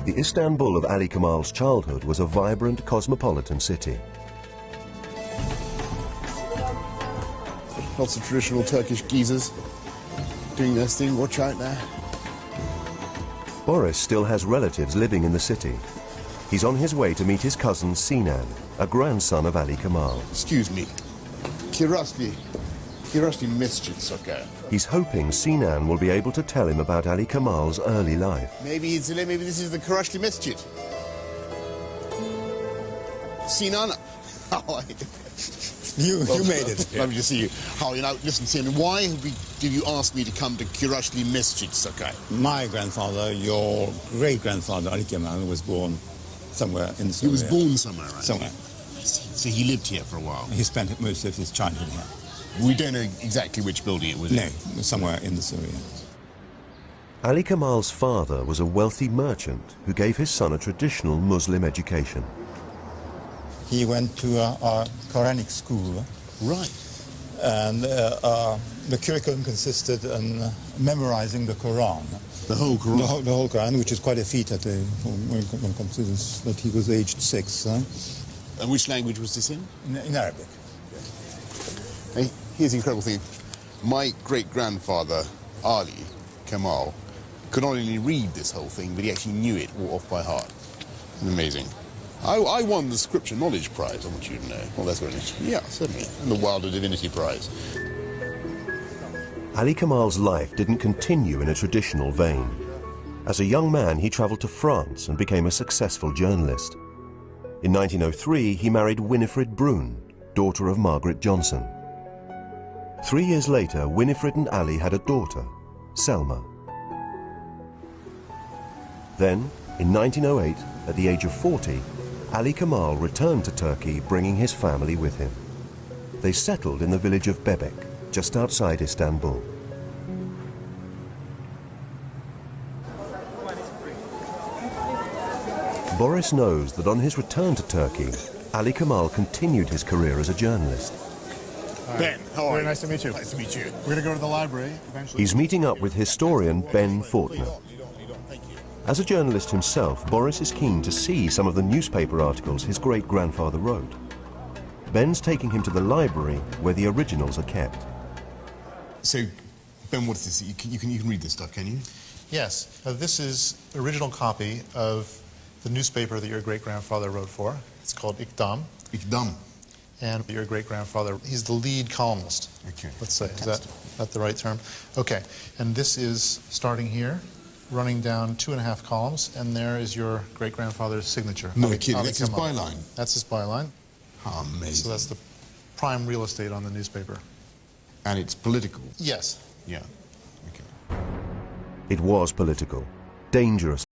The Istanbul of Ali Kemal's childhood was a vibrant cosmopolitan city. Lots of traditional Turkish geezers doing their thing. Watch out there. Boris still has relatives living in the city. He's on his way to meet his cousin Sinan, a grandson of Ali Kemal. Excuse me. Kirazli Mescit, okay. He's hoping Sinan will be able to tell him about Ali Kemal's early life. Maybe this is the Kirazli Mescit. Sinan, how are you? You made it. Lovely to see you. How, listen, Sinan, why did you ask me to come to Kirazli Mescit, okay? My grandfather, your great-grandfather, Ali Kemal, was born somewhere in Syria. He was born somewhere, right? Somewhere. So he lived here for a while? He spent most of his childhood here. We don't know exactly which building it was in? No, somewhere in the Syria. Ali Kemal's father was a wealthy merchant who gave his son a traditional Muslim education. He went to a Quranic school. Right. And the curriculum consisted in memorizing the Quran. The whole Quran? The whole Quran, which is quite a feat when one considers that he was aged 6. And which language was this in? In Arabic. Hey, here's the incredible thing. My great-grandfather, Ali Kemal, could not only read this whole thing, but he actually knew it all off by heart. Amazing. I won the Scripture Knowledge Prize, I want you to know. Well, that's very nice. Yeah, certainly. And the Wilder Divinity Prize. Ali Kemal's life didn't continue in a traditional vein. As a young man, he traveled to France and became a successful journalist. In 1903, he married Winifred Brune, daughter of Margaret Johnson. 3 years later, Winifred and Ali had a daughter, Selma. Then, in 1908, at the age of 40, Ali Kemal returned to Turkey, bringing his family with him. They settled in the village of Bebek, just outside Istanbul. Boris knows that on his return to Turkey, Ali Kemal continued his career as a journalist. Ben, how are you? Very nice to meet you. Nice to meet you. We're going to go to the library eventually. He's meeting up with historian Ben Fortner. As a journalist himself, Boris is keen to see some of the newspaper articles his great-grandfather wrote. Ben's taking him to the library where the originals are kept. So, Ben, what is this? You can read this stuff, can you? Yes. This is the original copy of the newspaper that your great-grandfather wrote for. It's called İkdam. İkdam. And your great-grandfather, he's the lead columnist. Okay. Let's say, is that the right term? Okay. And this is starting here, running down 2.5 columns, and there is your great-grandfather's signature. No kidding, that's his byline? That's his byline. How amazing. So that's the prime real estate on the newspaper. And it's political? Yes. Yeah. Okay. It was political, dangerous.